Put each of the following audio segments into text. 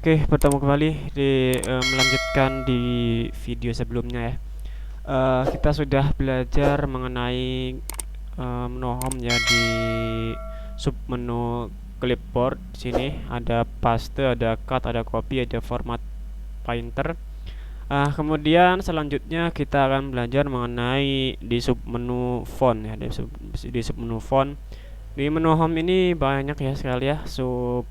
Oke, bertemu kembali di melanjutkan di video sebelumnya ya. Kita sudah belajar mengenai menu home ya di sub menu clipboard. Di sini ada paste, ada cut, ada copy, ada format pointer. Kemudian selanjutnya kita akan belajar mengenai di sub menu font ya, di sub menu font. Di menu home ini banyak ya sekali ya sub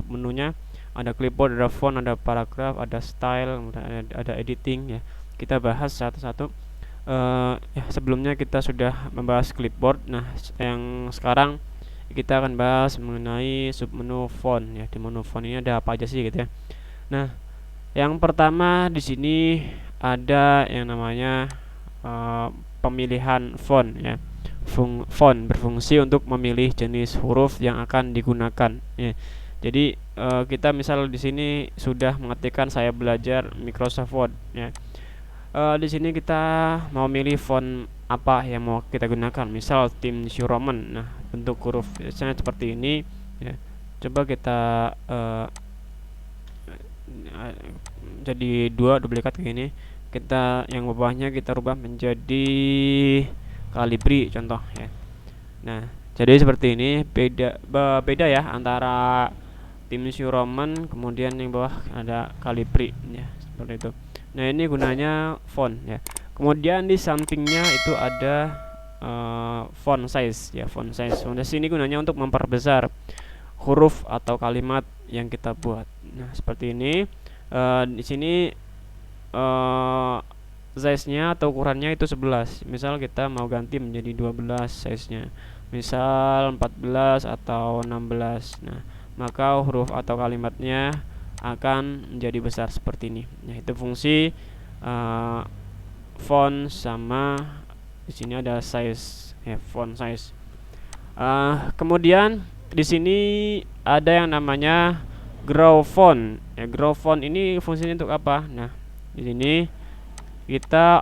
menunya. Ada clipboard, ada font, ada paragraf, ada style, kemudian ada editing ya. Kita bahas satu-satu. Ya sebelumnya kita sudah membahas clipboard. Nah, yang sekarang kita akan bahas mengenai sub menu font ya. Di menu font ini ada apa aja sih gitu ya. Nah, yang pertama di sini ada yang namanya pemilihan font ya. Font berfungsi untuk memilih jenis huruf yang akan digunakan ya. Jadi kita misal di sini sudah mengetikkan saya belajar Microsoft Word ya. Di sini kita mau milih font apa yang mau kita gunakan. Misal Times New Roman. Nah, bentuk huruf biasanya seperti ini ya. Coba kita jadi dua duplikat kayak gini. Kita yang bawahnya kita rubah menjadi Calibri contoh ya. Nah, jadi seperti ini beda ya antara Times New Roman, kemudian yang bawah ada Calibri ya, seperti itu. Nah, ini gunanya font ya. Kemudian di sampingnya itu ada font size ya, font size. Font size ini gunanya untuk memperbesar huruf atau kalimat yang kita buat. Nah, seperti ini. Di sini size-nya atau ukurannya itu 11. Misal kita mau ganti menjadi 12 size-nya. Misal 14 atau 16. Nah, maka huruf atau kalimatnya akan menjadi besar seperti ini. Nah, itu fungsi font sama di sini ada size ya, font size. Kemudian di sini ada yang namanya grow font. Ya, grow font ini fungsinya untuk apa? Nah, di sini kita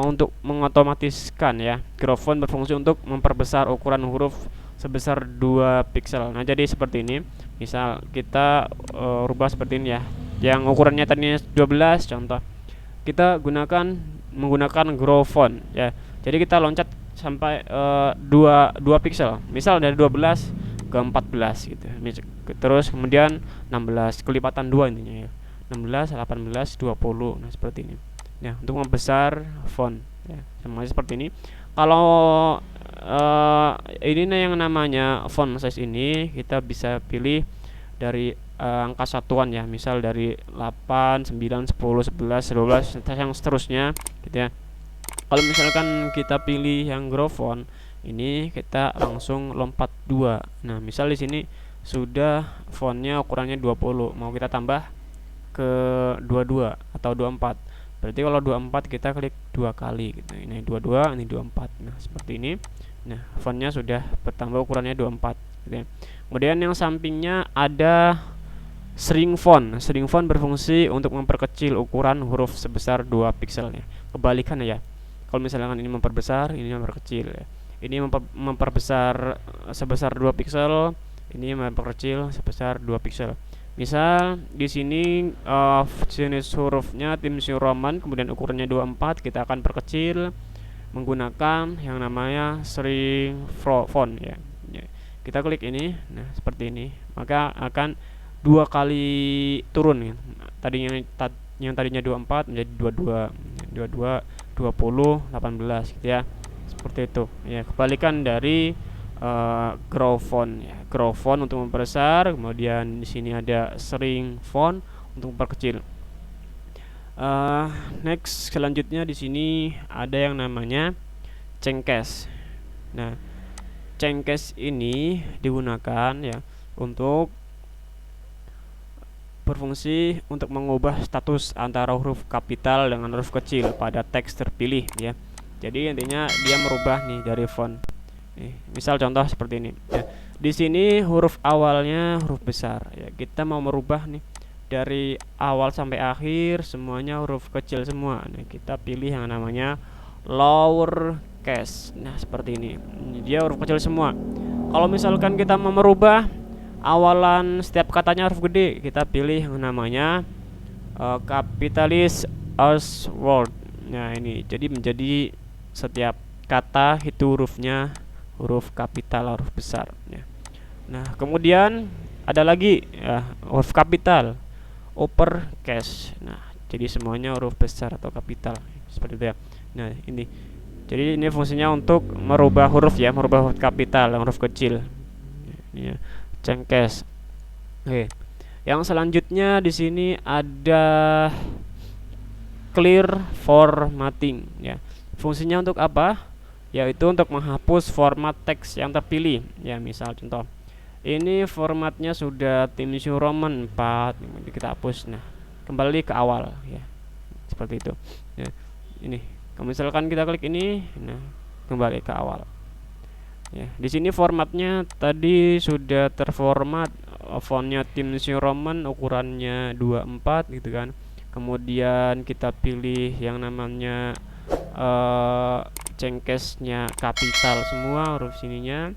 untuk mengotomatiskan ya. Grow font berfungsi untuk memperbesar ukuran huruf sebesar 2 pixel. Nah, jadi seperti ini. Misal kita rubah seperti ini ya. Yang ukurannya tadinya 12 contoh. Kita menggunakan grow font ya. Jadi kita loncat sampai 2 pixel. Misal dari 12 ke 14 gitu. Terus kemudian 16 kelipatan 2 intinya ya. 16, 18, 20. Nah, seperti ini. Ya, untuk membesar font ya. Semuanya seperti ini. Kalau ini yang namanya font size ini kita bisa pilih dari angka satuan ya. Misal dari 8, 9, 10, 11, 12 yang seterusnya gitu ya. Kalau misalkan kita pilih yang grow font ini kita langsung lompat 2. Nah, misal di sini sudah fontnya ukurannya 20, mau kita tambah ke 22 atau 24. Berarti kalau 24 kita klik 2 kali gitu. Ini 22, ini 24. Nah, seperti ini. Nah, fontnya sudah bertambah ukurannya 24 gitu ya. Kemudian yang sampingnya ada shrink font. Shrink font berfungsi untuk memperkecil ukuran huruf sebesar 2 pixel ya. Kebalikan ya. Kalau misalkan ini memperbesar, ini memperkecil ya. Ini memperbesar sebesar 2 pixel, ini memperkecil sebesar 2 pixel. Misal di sini jenis hurufnya Times New Roman, kemudian ukurannya 24, kita akan perkecil menggunakan yang namanya shrink font ya. Kita klik ini, nah seperti ini, maka akan 2 kali turun ya. Yang tadinya 24 menjadi 22, 20, 18 gitu ya. Seperti itu ya, kebalikan dari grow font ya. Grow font untuk memperbesar, kemudian di sini ada shrink font untuk memperkecil. Next, selanjutnya di sini ada yang namanya cengkes. Nah, cengkes ini digunakan ya untuk berfungsi untuk mengubah status antara huruf kapital dengan huruf kecil pada teks terpilih ya. Jadi intinya dia merubah nih dari font. Misal contoh seperti ini. Ya, di sini huruf awalnya huruf besar. Ya, kita mau merubah nih dari awal sampai akhir semuanya huruf kecil semua. Nah, kita pilih yang namanya lower case. Nah, seperti ini. Dia huruf kecil semua. Kalau misalkan kita mau merubah awalan setiap katanya huruf gede, kita pilih yang namanya kapitalis as word. Nah ini jadi menjadi setiap kata itu hurufnya huruf kapital, huruf besar ya. Nah kemudian ada lagi ya, huruf kapital uppercase. Nah jadi semuanya huruf besar atau kapital seperti itu ya. Nah ini jadi ini fungsinya untuk merubah huruf ya, merubah huruf kapital dan huruf kecil ya, cengkes. Oke, yang selanjutnya di sini ada clear formatting ya. Fungsinya untuk apa? Yaitu untuk menghapus format teks yang terpilih ya. Misal contoh ini formatnya sudah Times New Roman 4, kita hapus. Nah kembali ke awal ya, seperti itu ya. Ini kalau misalkan kita klik ini, nah kembali ke awal ya. Di sini formatnya tadi sudah terformat, fontnya Times New Roman, ukurannya 24 gitu kan. Kemudian kita pilih yang namanya cengkesnya kapital semua huruf sininya.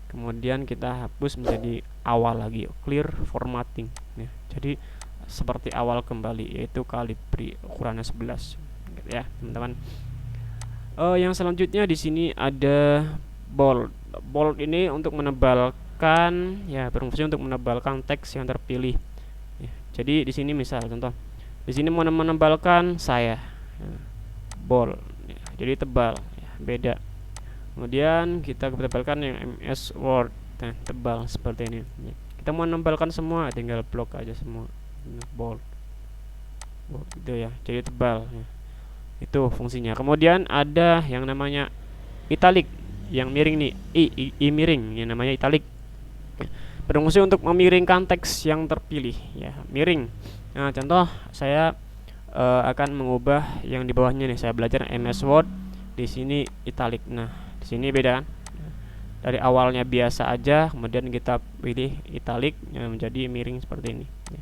Kemudian kita hapus menjadi awal lagi, clear formatting ya. Jadi seperti awal kembali, yaitu Calibri ukurannya 11 gitu ya teman-teman. Yang selanjutnya di sini ada bold. Bold ini untuk menebalkan ya, berfungsi untuk menebalkan teks yang terpilih ya. Jadi di sini misal contoh, di sini mau menebalkan saya ya, bold ya, jadi tebal ya, beda. Kemudian kita tebalkan yang MS Word, nah, tebal seperti ini ya. Kita mau menebalkan semua, tinggal blok aja semua bold, bold gitu ya, jadi tebal ya. Itu fungsinya. Kemudian ada yang namanya italic, yang miring nih, i miring, yang namanya italic, berfungsi untuk memiringkan teks yang terpilih ya, miring. Nah contoh saya akan mengubah yang di bawahnya nih, saya belajar MS Word, di sini italic. Nah di sini beda kan, dari awalnya biasa aja, kemudian kita pilih italic yang menjadi miring seperti ini ya.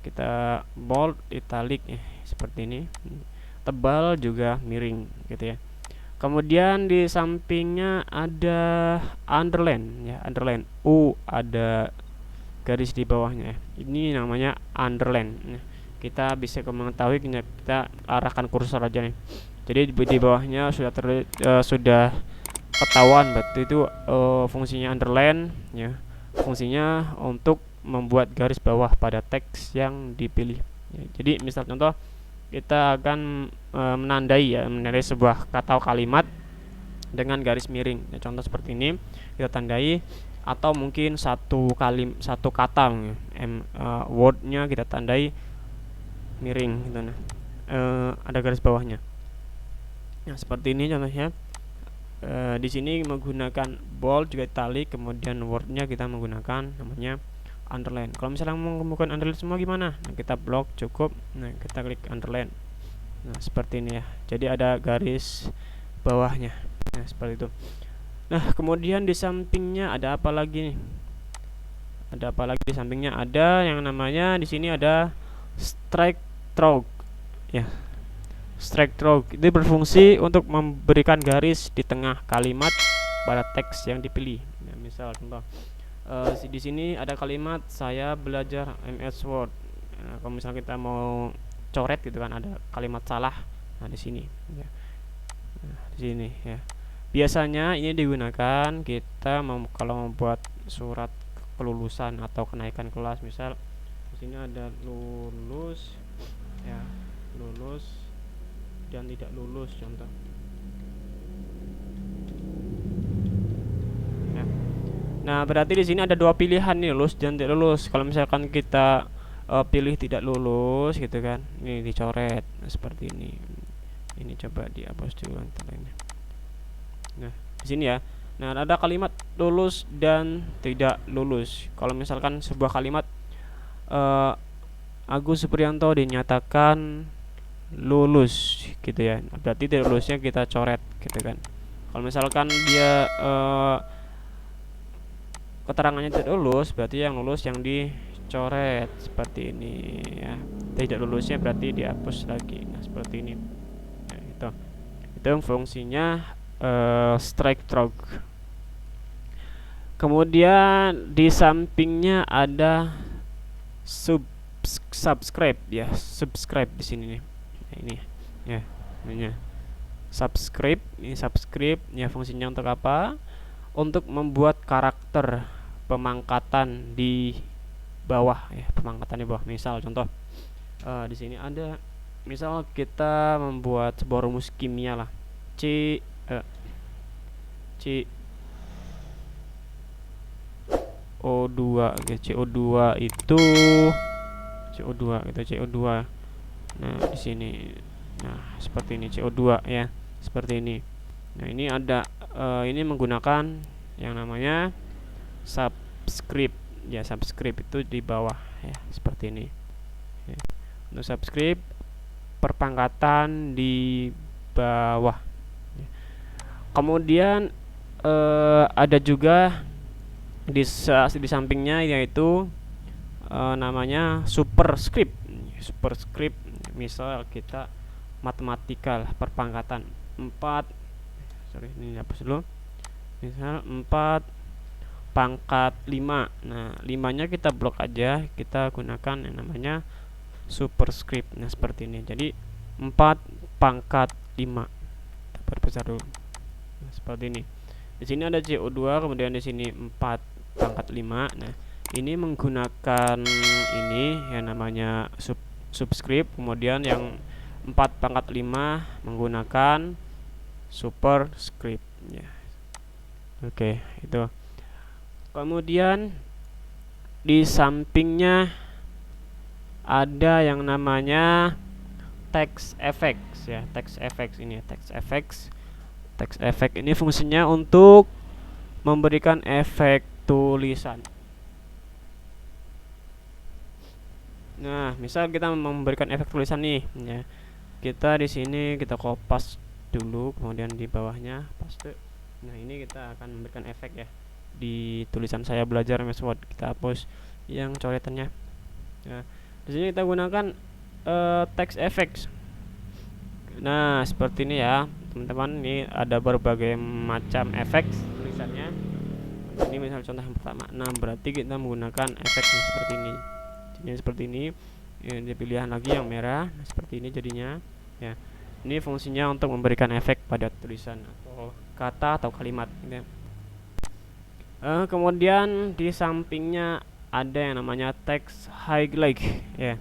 Kita bold, italic ya, seperti ini, tebal juga miring gitu ya. Kemudian di sampingnya ada underline ya, underline ada garis di bawahnya ya. Ini namanya underline ya. Kita bisa mengetahui, kita arahkan kursor aja nih. Jadi di bawahnya sudah ketahuan berarti itu fungsinya underline ya. Fungsinya untuk membuat garis bawah pada teks yang dipilih ya. Jadi misal contoh kita akan menandai sebuah kata atau kalimat dengan garis miring ya, contoh seperti ini kita tandai, atau mungkin satu kata wordnya kita tandai miring gitu. Nah ada garis bawahnya. Nah seperti ini contohnya. Di sini menggunakan bold juga italic, kemudian wordnya kita menggunakan namanya underline. Kalau misalnya mau menggunakan underline semua gimana? Nah kita blok cukup, nah kita klik underline. Nah seperti ini ya, jadi ada garis bawahnya. Nah seperti itu. Nah kemudian di sampingnya ada apa lagi nih? Ada apa lagi di sampingnya? Ada yang namanya di sini ada strike through ya. Strike through itu berfungsi untuk memberikan garis di tengah kalimat pada teks yang dipilih. Nah, misal contoh di sini ada kalimat saya belajar MS Word. Nah, kalau misalnya kita mau coret gitu kan, ada kalimat salah. Nah di sini ya. Nah, di sini ya. Biasanya ini digunakan kita kalau membuat surat kelulusan atau kenaikan kelas. Misal di sini ada lulus ya, lulus dan tidak lulus contoh ya. Nah berarti di sini ada dua pilihan nih, lulus dan tidak lulus. Kalau misalkan kita pilih tidak lulus gitu kan, ini dicoret seperti ini coba dihapus dulu ini. Nah di sini ya, nah ada kalimat lulus dan tidak lulus. Kalau misalkan sebuah kalimat Agus Supriyanto dinyatakan lulus gitu ya, berarti tidak lulusnya kita coret gitu kan. Kalau misalkan dia keterangannya tidak lulus, berarti yang lulus yang dicoret seperti ini ya. Tidak lulusnya berarti dihapus lagi. Nah seperti ini ya, itu fungsinya strike through. Kemudian di sampingnya ada subscribe ya, subscribe di sini nih. Nah, ini ya, namanya subscribe. Ini subscribe ya, fungsinya untuk apa? Untuk membuat karakter pemangkatan di bawah ya, pemangkatan di bawah. Misal contoh di sini ada, misal kita membuat sebuah rumus kimia lah, C C CO2 gitu. CO2 itu CO2 gitu, CO2. Nah, di sini. Nah, seperti ini CO2 ya. Seperti ini. Nah, ini ada ini menggunakan yang namanya subscript. Ya, subscript itu di bawah ya, seperti ini. Ya. Untuk subscript perpangkatan di bawah. Ya. Kemudian ada juga di sampingnya, yaitu namanya superscript. Superscript misal kita matematikal perpangkatan 4, sorry ini hapus dulu, misal 4 pangkat 5. Nah, 5-nya kita blok aja, kita gunakan yang namanya superscript. Nah, seperti ini. Jadi 4 pangkat 5 kita perbesar dulu. Nah, seperti ini. Di sini ada CO2, kemudian di sini 4 pangkat 5. Nah, ini menggunakan ini yang namanya subscript, kemudian yang 4 pangkat 5 menggunakan superscript ya. Oke, itu. Kemudian di sampingnya ada yang namanya text effects ya, text effects ini, text effects. Text effect ini fungsinya untuk memberikan efek tulisan. Nah, misal kita memberikan efek tulisan nih, ya. Kita di sini kita kopas dulu, kemudian di bawahnya paste. Nah, ini kita akan memberikan efek ya. Di tulisan saya belajar MS Word, kita hapus yang coretannya. Nah, di sini kita gunakan text effects. Nah, seperti ini ya, teman-teman. Ini ada berbagai macam efek tulisannya. Ini misal contoh yang pertama. Nah, berarti kita menggunakan efek seperti ini. Ini seperti ini. Ini pilihan lagi yang merah. Nah, seperti ini jadinya. Ya, ini fungsinya untuk memberikan efek pada tulisan atau kata atau kalimat. Gitu. Kemudian di sampingnya ada yang namanya text highlight. Ya.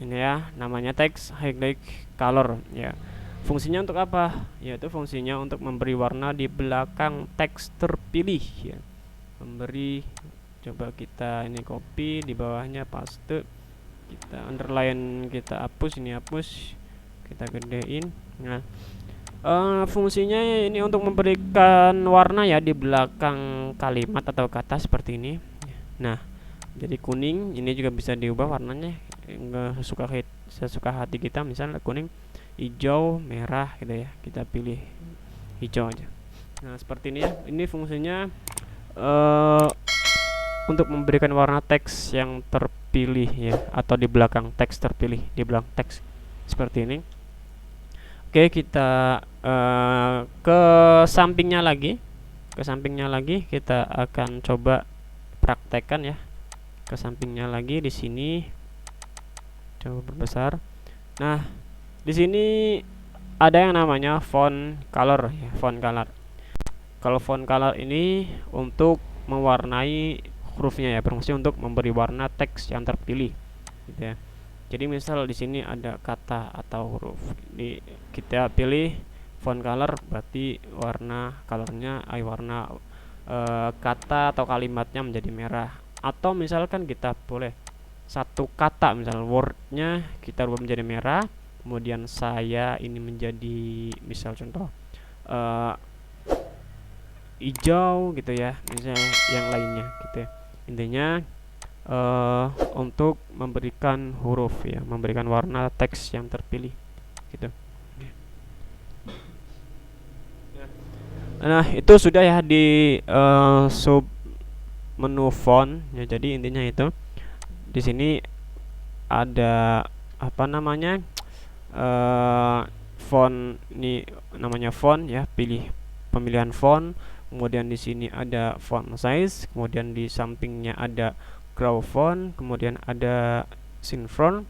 Ini ya, namanya text highlight color. Ya. Fungsinya untuk apa? Yaitu fungsinya untuk memberi warna di belakang teks terpilih ya. Memberi, coba kita ini copy, di bawahnya paste, kita underline, kita hapus, ini hapus, kita gedein. Nah, fungsinya ini untuk memberikan warna ya di belakang kalimat atau kata seperti ini. Nah, jadi kuning, ini juga bisa diubah warnanya nggak sesuka hati kita, misalnya kuning, hijau, merah gitu ya, kita pilih hijau aja. Nah, seperti ini ya, ini fungsinya untuk memberikan warna teks yang terpilih ya, atau di belakang teks terpilih, di belakang teks seperti ini. Oke, kita ke sampingnya lagi, kita akan coba praktekkan ya. Ke sampingnya lagi, di sini coba berbesar. Nah, di sini ada yang namanya font color ya, font color. Kalau font color ini untuk mewarnai hurufnya ya, berfungsi untuk memberi warna teks yang terpilih gitu ya. Jadi misal di sini ada kata atau huruf, kita pilih font color, berarti warna colornya warna kata atau kalimatnya menjadi merah. Atau misalkan kita boleh satu kata, misal wordnya kita rubah menjadi merah, kemudian saya ini menjadi misal contoh hijau gitu ya, misalnya yang lainnya gitu ya. Intinya untuk memberikan huruf ya, memberikan warna teks yang terpilih gitu. Nah, itu sudah ya di sub menu font ya. Jadi intinya itu di sini ada apa namanya font, ini namanya font ya, pilih pemilihan font, kemudian di sini ada font size, kemudian di sampingnya ada grow font, kemudian ada synchron,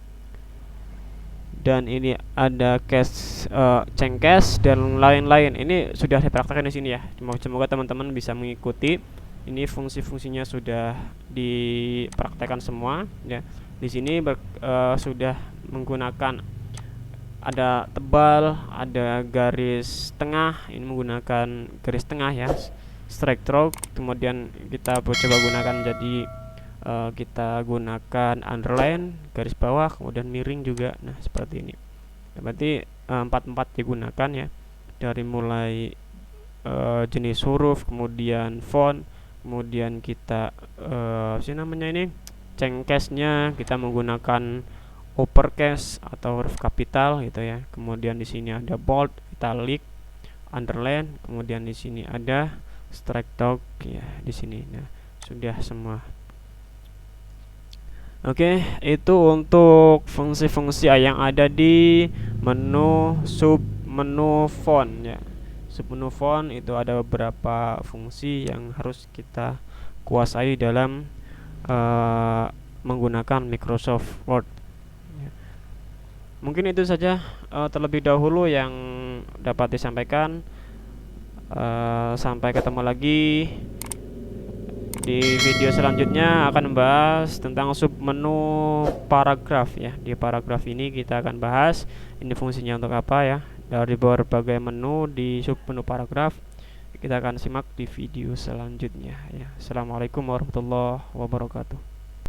dan ini ada case cengkes dan lain-lain. Ini sudah saya praktekkan di sini ya. Semoga teman-teman bisa mengikuti. Ini fungsi-fungsinya sudah dipraktekkan semua ya. Di sini sudah menggunakan ada tebal, ada garis tengah. Ini menggunakan garis tengah ya, strike through. Kemudian kita coba gunakan jadi kita gunakan underline, garis bawah, kemudian miring juga. Nah, seperti ini. Berarti 4 digunakan ya. Dari mulai jenis huruf, kemudian font, kemudian kita namanya ini cengkesnya kita menggunakan uppercase atau huruf kapital gitu ya. Kemudian di sini ada bold, italic, underline, kemudian di sini ada strike through ya di sini. Nah, sudah semua. Oke, itu untuk fungsi-fungsi yang ada di menu submenu font ya. Submenu font itu ada beberapa fungsi yang harus kita kuasai dalam menggunakan Microsoft Word. Mungkin itu saja terlebih dahulu yang dapat disampaikan. Sampai ketemu lagi di video selanjutnya, akan membahas tentang submenu paragraf ya. Di paragraf ini kita akan bahas ini fungsinya untuk apa ya. Dari berbagai menu di submenu paragraf kita akan simak di video selanjutnya ya. Assalamualaikum warahmatullahi wabarakatuh.